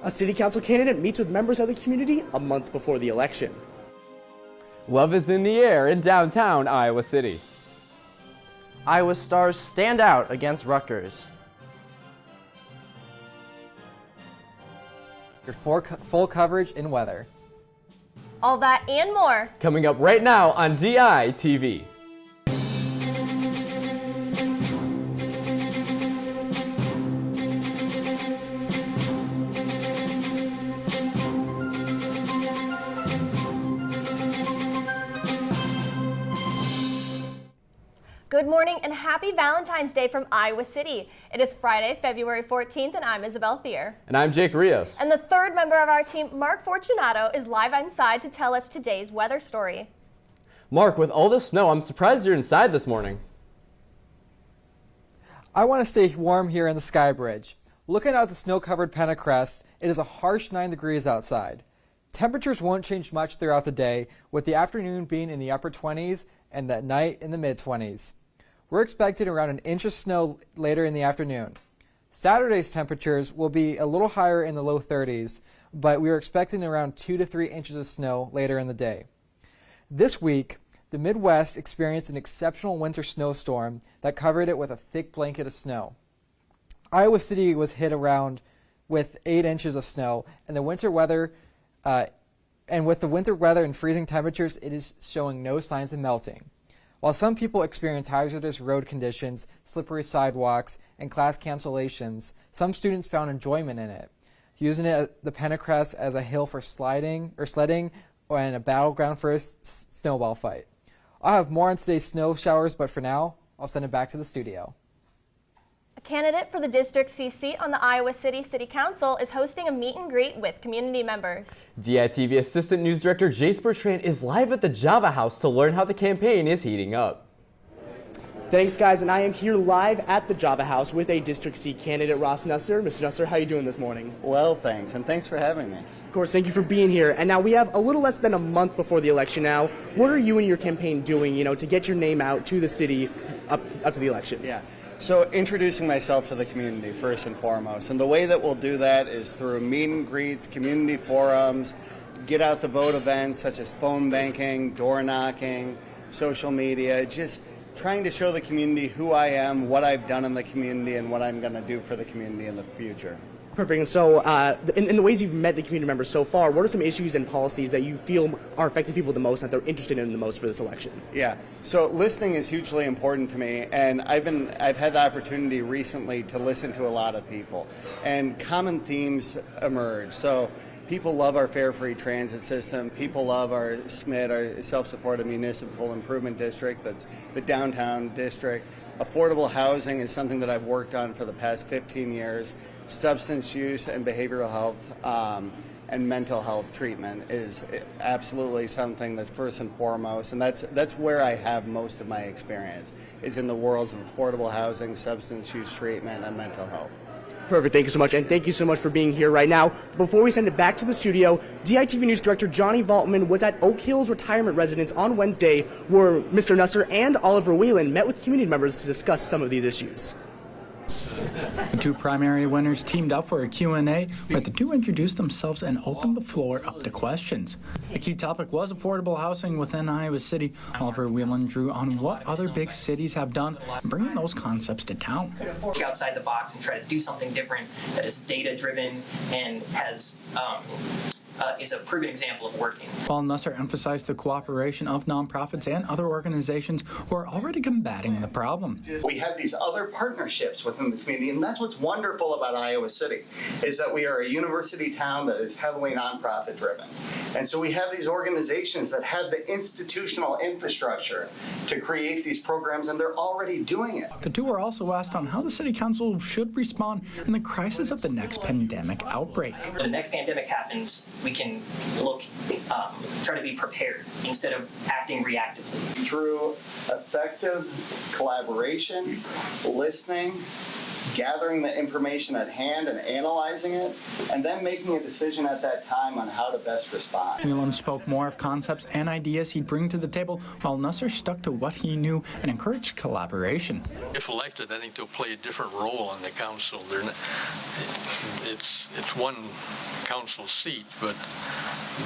A city council candidate meets with members of the community a month before the election. Love is in the air in downtown Iowa City. Iowa Stars stand out against Rutgers. Your full coverage in weather. All that and more. Coming up right now on DITV. Good morning and happy Valentine's Day from Iowa City. It is Friday, February 14th, and I'm Isabel Thier. And I'm Jake Rios. And the third member of our team, Mark Fortunato, is live inside to tell us today's weather story. Mark, with all the snow, I'm surprised you're inside this morning. I want to stay warm here in the Sky Bridge. Looking out the snow-covered Pentacrest, it is a harsh 9 degrees outside. Temperatures won't change much throughout the day, with the afternoon being in the upper 20s and the night in the mid-20s. We're expecting around an inch of snow later in the afternoon. Saturday's temperatures will be a little higher in the low 30s, but we are expecting around 2 to 3 inches of snow later in the day. This week, the Midwest experienced an exceptional winter snowstorm that covered it with a thick blanket of snow. Iowa City was hit around with 8 inches of snow, and the winter weather, with the winter weather and freezing temperatures, it is showing no signs of melting. While some people experience hazardous road conditions, slippery sidewalks, and class cancellations, some students found enjoyment in it, using the Pentacrest as a hill for sledding, and a battleground for a snowball fight. I'll have more on today's snow showers, but for now, I'll send it back to the studio. A candidate for the District C seat on the Iowa City City Council is hosting a meet and greet with community members. DITV Assistant News Director Jace Bertrand is live at the Java House to learn how the campaign is heating up. Thanks, guys, and I am here live at the Java House with a District C candidate, Ross Nusser. Mr. Nusser, how are you doing this morning? Well, thanks, and thanks for having me. Of course, thank you for being here. And now we have a little less than a month before the election now. What are you and your campaign doing, to get your name out to the city up to the election? Yeah. So introducing myself to the community first and foremost. And the way that we'll do that is through meet and greets, community forums, get out the vote events such as phone banking, door knocking, social media, just trying to show the community who I am, what I've done in the community, and what I'm going to do for the community in the future. Perfect. And so in the ways you've met the community members so far, what are some issues and policies that you feel are affecting people the most and that they're interested in the most for this election? Yeah. So listening is hugely important to me, and I've had the opportunity recently to listen to a lot of people, and common themes emerge. So people love our fare-free transit system. People love our SMID, our self-supported municipal improvement district. That's the downtown district. Affordable housing is something that I've worked on for the past 15 years. Substance use and behavioral health and mental health treatment is absolutely something that's first and foremost, and that's where I have most of my experience, is in the worlds of affordable housing, substance use treatment, and mental health. Perfect. Thank you so much, and thank you so much for being here right now. Before we send it back to the studio, DITV News Director Johnny Valtman was at Oak Hills Retirement Residence on Wednesday, where Mr. Nusser and Oliver Whelan met with community members to discuss some of these issues. The two primary winners teamed up for a Q&A where the two introduced themselves and opened the floor up to questions. The key topic was affordable housing within Iowa City. Oliver Whelan drew on what other big cities have done, bringing those concepts to town. Think outside the box and try to do something different that is data-driven and has is a proven example of working. While Nusser emphasized the cooperation of nonprofits and other organizations who are already combating the problem. We have these other partnerships within the community, and that's what's wonderful about Iowa City, is that we are a university town that is heavily nonprofit driven. And so we have these organizations that have the institutional infrastructure to create these programs, and they're already doing it. The two were also asked on how the City Council should respond in the crisis of the next pandemic outbreak. When the next pandemic happens, we can look, try to be prepared instead of acting reactively. Through effective collaboration, listening, gathering the information at hand and analyzing it, and then making a decision at that time on how to best respond. Whelan spoke more of concepts and ideas he'd bring to the table, while Nusser stuck to what he knew and encouraged collaboration. If elected, I think they'll play a different role on the council. It's one council seat, but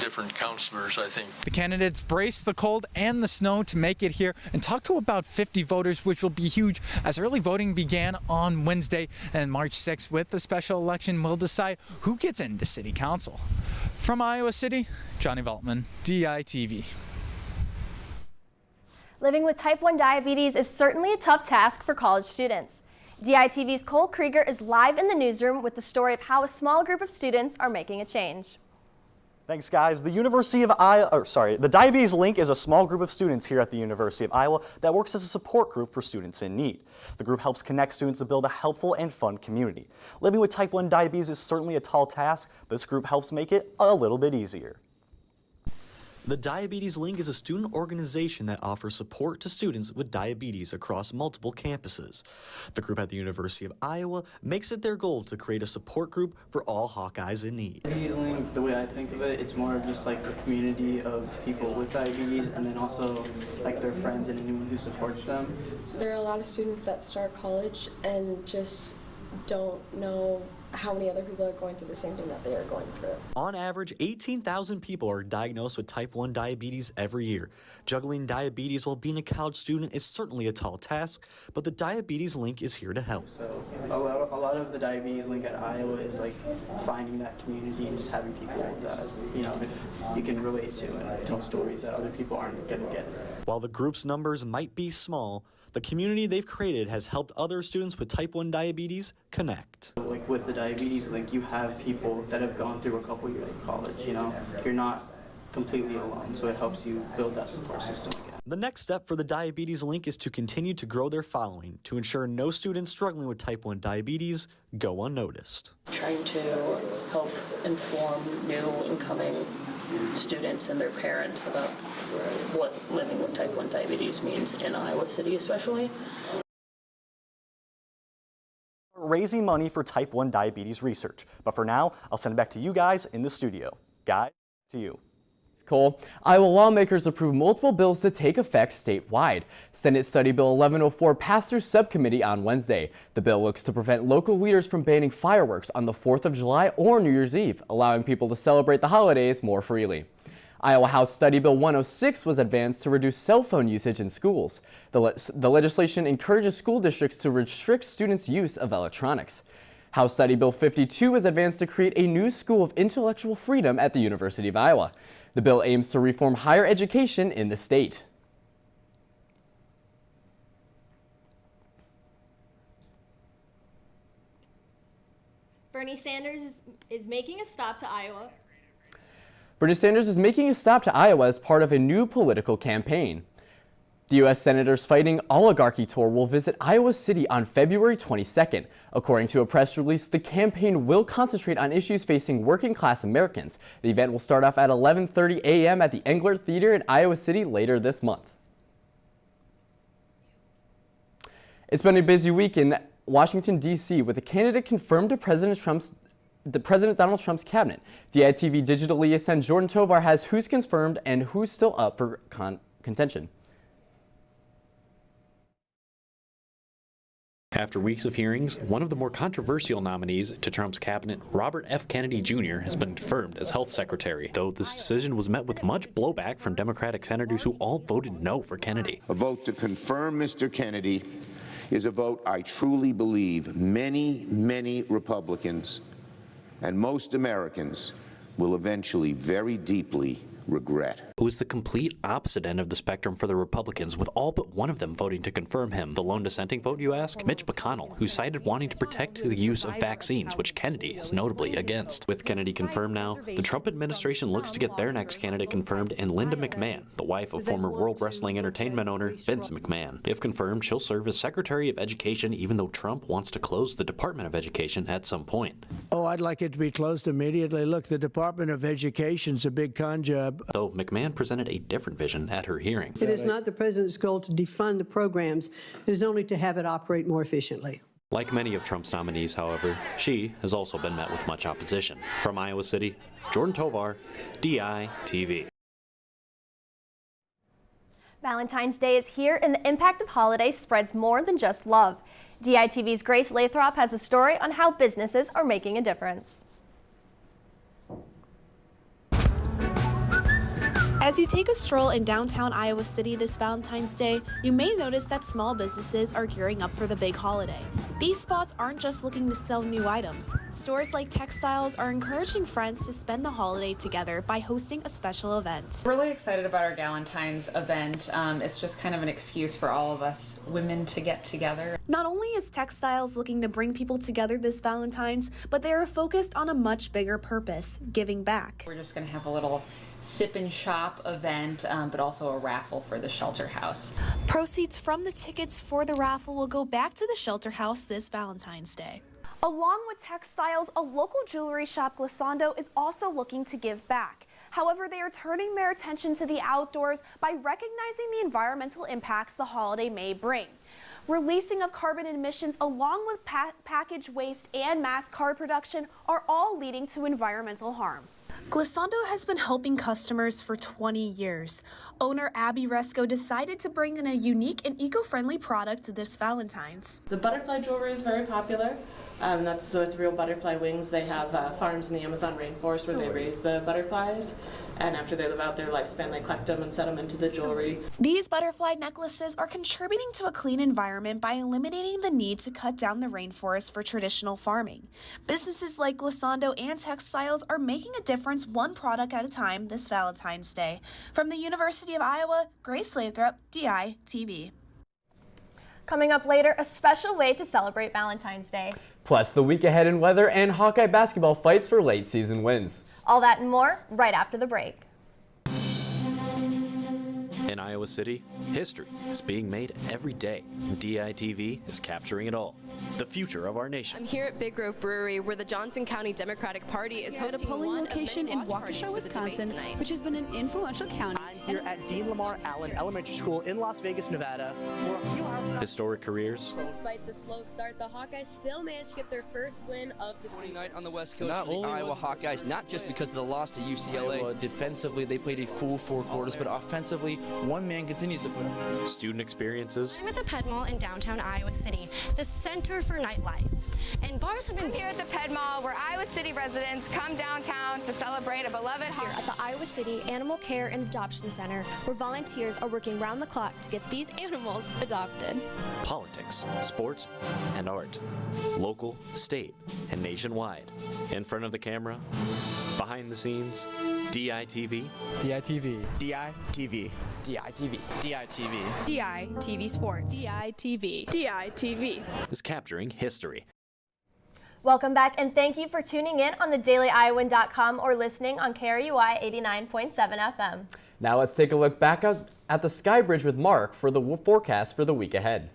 different councilors, I think. The candidates braced the cold and the snow to make it here and talked to about 50 voters, which will be huge as early voting began on Wednesday, and March 6th with the special election will decide who gets into City Council. From Iowa City, Johnny Veltman, DITV. Living with type 1 diabetes is certainly a tough task for college students. DITV's Cole Krieger is live in the newsroom with the story of how a small group of students are making a change. Thanks, guys. The Diabetes Link is a small group of students here at the University of Iowa that works as a support group for students in need. The group helps connect students to build a helpful and fun community. Living with type 1 diabetes is certainly a tall task, but this group helps make it a little bit easier. The Diabetes Link is a student organization that offers support to students with diabetes across multiple campuses. The group at the University of Iowa makes it their goal to create a support group for all Hawkeyes in need. Diabetes Link, the way I think of it, it's more of just like a community of people with diabetes, and then also like their friends and anyone who supports them. There are a lot of students that start college and just don't know how many other people are going through the same thing that they are going through. On average, 18,000 people are diagnosed with type 1 diabetes every year. Juggling diabetes while being a college student is certainly a tall task, but the Diabetes Link is here to help. So a lot of the Diabetes Link at Iowa is like finding that community and just having people that, you know, if you can relate to and tell stories that other people aren't going to get. While the group's numbers might be small, the community they've created has helped other students with type 1 diabetes connect. So like with the Diabetes Link, you have people that have gone through a couple years of college, you know, you're not completely alone, so it helps you build that support system again. The next step for the Diabetes Link is to continue to grow their following to ensure no students struggling with type 1 diabetes go unnoticed. Trying to help inform new incoming students and their parents about what living with type 1 diabetes means in Iowa City especially. Raising money for type 1 diabetes research. But for now, I'll send it back to you guys in the studio. Guys, to you. Cole. Iowa lawmakers approved multiple bills to take effect statewide. Senate Study Bill 1104 passed through subcommittee on Wednesday. The bill looks to prevent local leaders from banning fireworks on the 4th of July or New Year's Eve, allowing people to celebrate the holidays more freely. Iowa House Study Bill 106 was advanced to reduce cell phone usage in schools. The legislation encourages school districts to restrict students' use of electronics. House Study Bill 52 was advanced to create a new school of intellectual freedom at the University of Iowa. The bill aims to reform higher education in the state. Bernie Sanders is making a stop to Iowa. Bernie Sanders is making a stop to Iowa as part of a new political campaign. The U.S. Senators Fighting Oligarchy Tour will visit Iowa City on February 22nd. According to a press release, the campaign will concentrate on issues facing working-class Americans. The event will start off at 11:30 a.m. at the Engler Theater in Iowa City later this month. It's been a busy week in Washington, D.C. with a candidate confirmed to President Donald Trump's cabinet. DITV digital liaison Jordan Tovar has who's confirmed and who's still up for contention. After weeks of hearings, one of the more controversial nominees to Trump's cabinet, Robert F. Kennedy Jr., has been confirmed as health secretary, though this decision was met with much blowback from Democratic senators who all voted no for Kennedy. A vote to confirm Mr. Kennedy is a vote I truly believe many Republicans and most Americans will eventually very deeply regret. It was the complete opposite end of the spectrum for the Republicans, with all but one of them voting to confirm him. The lone dissenting vote, you ask? Mitch McConnell, who cited wanting to protect the use of vaccines, which Kennedy is notably against. With Kennedy confirmed now, the Trump administration looks to get their next candidate confirmed in Linda McMahon, the wife of former World Wrestling Entertainment owner Vince McMahon. If confirmed, she'll serve as Secretary of Education, even though Trump wants to close the Department of Education at some point. Oh, I'd like it to be closed immediately. Look, the Department of Education's a big con job. Though McMahon presented a different vision at her hearing. It is not the president's goal to defund the programs. It is only to have it operate more efficiently. Like many of Trump's nominees, however, she has also been met with much opposition. From Iowa City, Jordan Tovar, DITV. Valentine's Day is here, and the impact of holiday spreads more than just love. DITV's Grace Lathrop has a story on how businesses are making a difference. As you take a stroll in downtown Iowa City this Valentine's Day, you may notice that small businesses are gearing up for the big holiday. These spots aren't just looking to sell new items. Stores like Textiles are encouraging friends to spend the holiday together by hosting a special event. We're really excited about our Galentine's event. It's just kind of an excuse for all of us women to get together. Not only is Textiles looking to bring people together this Valentine's, but they are focused on a much bigger purpose, giving back. We're just going to have a little sip and shop event, but also a raffle for the shelter house. Proceeds from the tickets for the raffle will go back to the shelter house this Valentine's Day. Along with Textiles, a local jewelry shop, Glissando, is also looking to give back. However, they are turning their attention to the outdoors by recognizing the environmental impacts the holiday may bring. Releasing of carbon emissions along with package waste and mass card production are all leading to environmental harm. Glissando has been helping customers for 20 years. Owner Abby Resco decided to bring in a unique and eco-friendly product this Valentine's. The butterfly jewelry is very popular. That's with real butterfly wings. They have farms in the Amazon rainforest where they raise the butterflies, and after they live out their lifespan, they collect them and set them into the jewelry. These butterfly necklaces are contributing to a clean environment by eliminating the need to cut down the rainforest for traditional farming. Businesses like Glissando and Textiles are making a difference one product at a time this Valentine's Day. From the University of Iowa, Grace Lathrop, DITV. Coming up later, a special way to celebrate Valentine's Day. Plus, the week ahead in weather and Hawkeye basketball fights for late season wins. All that and more right after the break. In Iowa City, history is being made every day. DITV is capturing it all. The future of our nation. I'm here at Big Grove Brewery, where the Johnson County Democratic Party is hosting at a polling location in Waukesha, Wisconsin, which has been an influential county. I'm here at Dean Lamar Allen Elementary School in Las Vegas, Nevada. Historic careers. Despite the slow start, the Hawkeyes still managed to get their first win of the season. Night on the West Coast for the Iowa Hawkeyes, not just because of the loss to UCLA. Defensively, they played a full 4 quarters, but offensively, one man continues to put up. Student experiences. I'm at the Ped Mall in downtown Iowa City, the center for nightlife. And bars have been here at the Ped Mall, where Iowa City residents come downtown to celebrate a beloved here at the Iowa City Animal Care and Adoption Center, where volunteers are working round the clock to get these animals adopted. Politics, sports, and art. Local, state, and nationwide. In front of the camera, behind the scenes, DITV. DITV. DITV. DITV. DITV. DITV Sports. DITV. DITV. Is capturing history. Welcome back, and thank you for tuning in on thedailyiowan.com or listening on KRUI 89.7 FM. Now let's take a look back at the Sky Bridge with Mark for the forecast for the week ahead.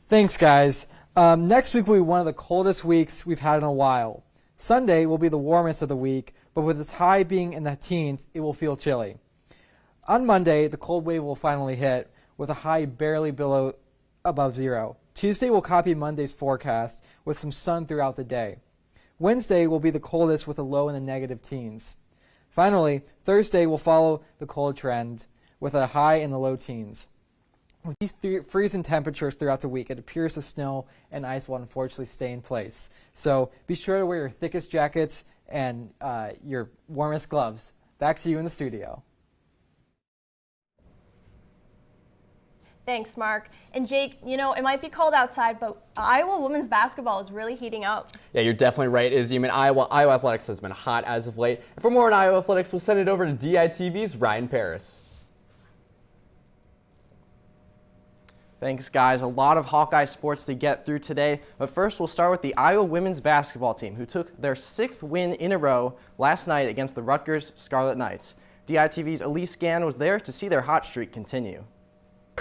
Thanks, guys. Next week will be one of the coldest weeks we've had in a while. Sunday will be the warmest of the week, but with its high being in the teens, it will feel chilly. On Monday, the cold wave will finally hit, with a high barely above zero. Tuesday will copy Monday's forecast, with some sun throughout the day. Wednesday will be the coldest with a low in the negative teens. Finally, Thursday will follow the cold trend, with a high in the low teens. With these freezing temperatures throughout the week, it appears the snow and ice will unfortunately stay in place. So be sure to wear your thickest jackets and your warmest gloves. Back to you in the studio. Thanks, Mark. And Jake, you know, it might be cold outside, but Iowa women's basketball is really heating up. Yeah, you're definitely right, Izzy. I mean, Iowa athletics has been hot as of late. And for more on Iowa athletics, we'll send it over to DITV's Ryan Paris. Thanks, guys. A lot of Hawkeye sports to get through today. But first, we'll start with the Iowa women's basketball team, who took their 6th win in a row last night against the Rutgers Scarlet Knights. DITV's Elise Gann was there to see their hot streak continue.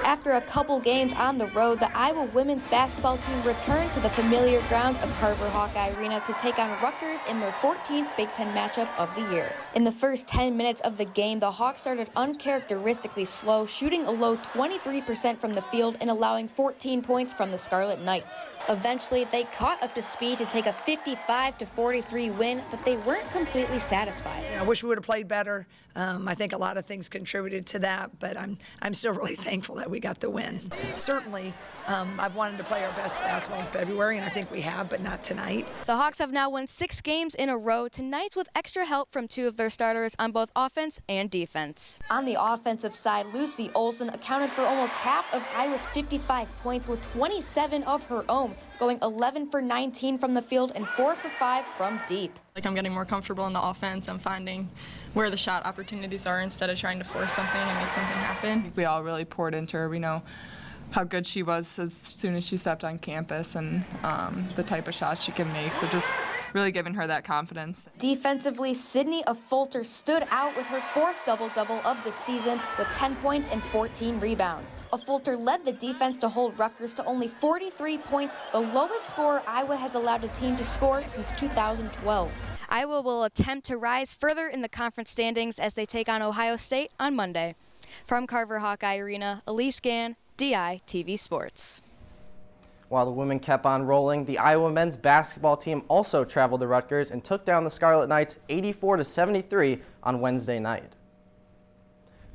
After a couple games on the road, the Iowa women's basketball team returned to the familiar grounds of Carver Hawkeye Arena to take on Rutgers in their 14th Big Ten matchup of the year. In the first 10 minutes of the game, the Hawks started uncharacteristically slow, shooting a low 23% from the field and allowing 14 points from the Scarlet Knights. Eventually, they caught up to speed to take a 55-43 win, but they weren't completely satisfied. I wish we would have played better. I think a lot of things contributed to that, but I'm still really thankful that we got the win. Certainly, I've wanted to play our best basketball in February, and I think we have, but not tonight. The Hawks have now won 6 games in a row, tonight with extra help from 2 of their starters on both offense and defense. On the offensive side, Lucy Olson accounted for almost half of Iowa's 55 points with 27 of her own, going 11 for 19 from the field and 4 for 5 from deep. I'm getting more comfortable in the offense. I'm finding where the shot opportunities are instead of trying to force something and make something happen. We all really poured into her. We know how good she was as soon as she stepped on campus and the type of shots she can make, so just really giving her that confidence. Defensively, Sydney Affolter stood out with her 4th double-double of the season with 10 points and 14 rebounds. Affolter led the defense to hold Rutgers to only 43 points, the lowest score Iowa has allowed a team to score since 2012. Iowa will attempt to rise further in the conference standings as they take on Ohio State on Monday. From Carver Hawkeye Arena, Elise Gann, DITV Sports. While the women kept on rolling, the Iowa men's basketball team also traveled to Rutgers and took down the Scarlet Knights 84-73 on Wednesday night.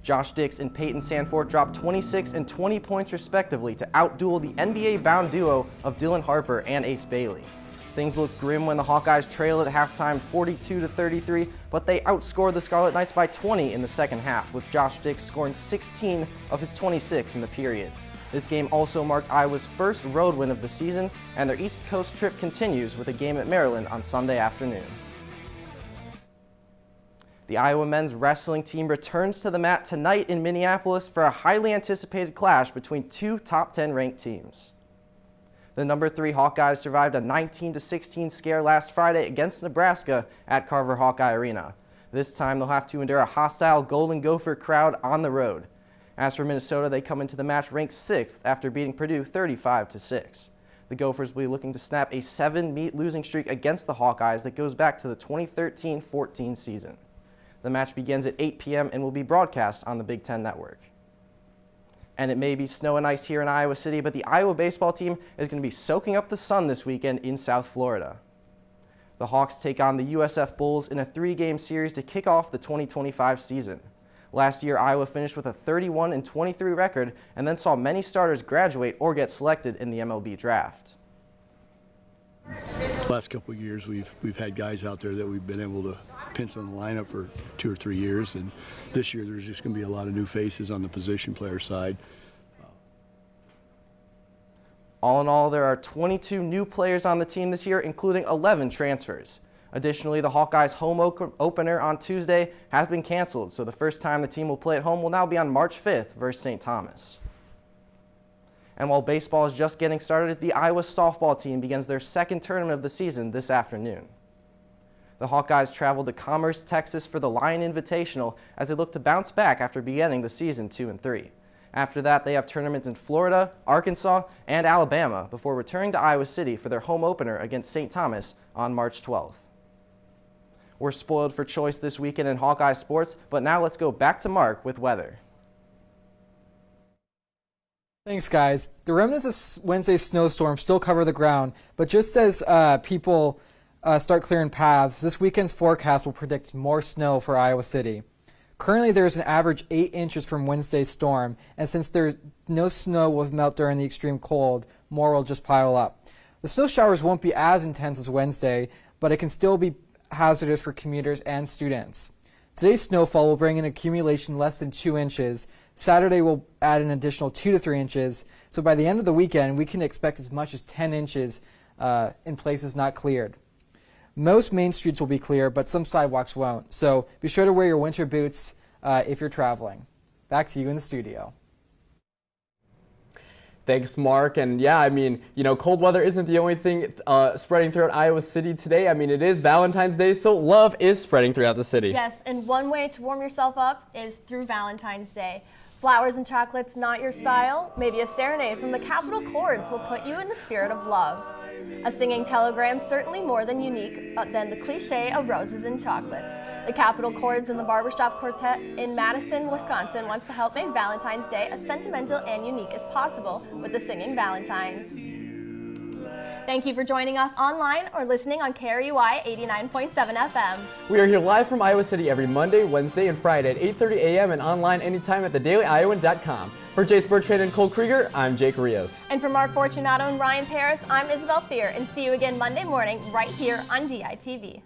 Josh Dix and Peyton Sanford dropped 26 and 20 points respectively to outduel the NBA-bound duo of Dylan Harper and Ace Bailey. Things looked grim when the Hawkeyes trailed at halftime 42-33, but they outscored the Scarlet Knights by 20 in the second half, with Josh Dix scoring 16 of his 26 in the period. This game also marked Iowa's first road win of the season, and their East Coast trip continues with a game at Maryland on Sunday afternoon. The Iowa men's wrestling team returns to the mat tonight in Minneapolis for a highly anticipated clash between 2 top 10 ranked teams. The number 3 Hawkeyes survived a 19-16 scare last Friday against Nebraska at Carver Hawkeye Arena. This time they'll have to endure a hostile Golden Gopher crowd on the road. As for Minnesota, they come into the match ranked 6th after beating Purdue 35-6. The Gophers will be looking to snap a 7-meet losing streak against the Hawkeyes that goes back to the 2013-14 season. The match begins at 8 p.m. and will be broadcast on the Big Ten Network. And it may be snow and ice here in Iowa City, but the Iowa baseball team is going to be soaking up the sun this weekend in South Florida. The Hawks take on the USF Bulls in a 3-game series to kick off the 2025 season. Last year, Iowa finished with a 31-23 record and then saw many starters graduate or get selected in the MLB draft. Last couple of years, we've had guys out there that we've been able to pencil in the lineup for 2 or 3 years, and this year there's just going to be a lot of new faces on the position player side. All in all, there are 22 new players on the team this year, including 11 transfers. Additionally, the Hawkeyes' home opener on Tuesday has been canceled, so the first time the team will play at home will now be on March 5th versus St. Thomas. And while baseball is just getting started, the Iowa softball team begins their 2nd tournament of the season this afternoon. The Hawkeyes traveled to Commerce, Texas for the Lion Invitational as they look to bounce back after beginning the season 2-3. After that, they have tournaments in Florida, Arkansas, and Alabama before returning to Iowa City for their home opener against St. Thomas on March 12th. We're spoiled for choice this weekend in Hawkeye sports, but now let's go back to Mark with weather. Thanks, guys. The remnants of Wednesday's snowstorm still cover the ground, but just as people start clearing paths, this weekend's forecast will predict more snow for Iowa City. Currently, there is an average 8 inches from Wednesday's storm, and since no snow will melt during the extreme cold, more will just pile up. The snow showers won't be as intense as Wednesday, but it can still be hazardous for commuters and students. Today's snowfall will bring an accumulation less than 2 inches. Saturday will add an additional 2 to 3 inches. So by the end of the weekend, we can expect as much as 10 inches in places not cleared. Most main streets will be clear, but some sidewalks won't. So be sure to wear your winter boots if you're traveling. Back to you in the studio. Thanks, Mark. And yeah, I mean, cold weather isn't the only thing spreading throughout Iowa City today. I mean, it is Valentine's Day, so love is spreading throughout the city. Yes, and one way to warm yourself up is through Valentine's Day. Flowers and chocolates not your style? Maybe a serenade from the Capitol Chords will put you in the spirit of love. A singing telegram certainly more than unique than the cliche of roses and chocolates. The Capitol Chords and the Barbershop Quartet in Madison, Wisconsin wants to help make Valentine's Day as sentimental and unique as possible with the Singing Valentines. Thank you for joining us online or listening on KRUI 89.7 FM. We are here live from Iowa City every Monday, Wednesday, and Friday at 8:30 a.m. and online anytime at thedailyiowan.com. For Jace Bertrand and Cole Krieger, I'm Jake Rios. And for Mark Fortunato and Ryan Paris, I'm Isabel Fear, and see you again Monday morning right here on DITV.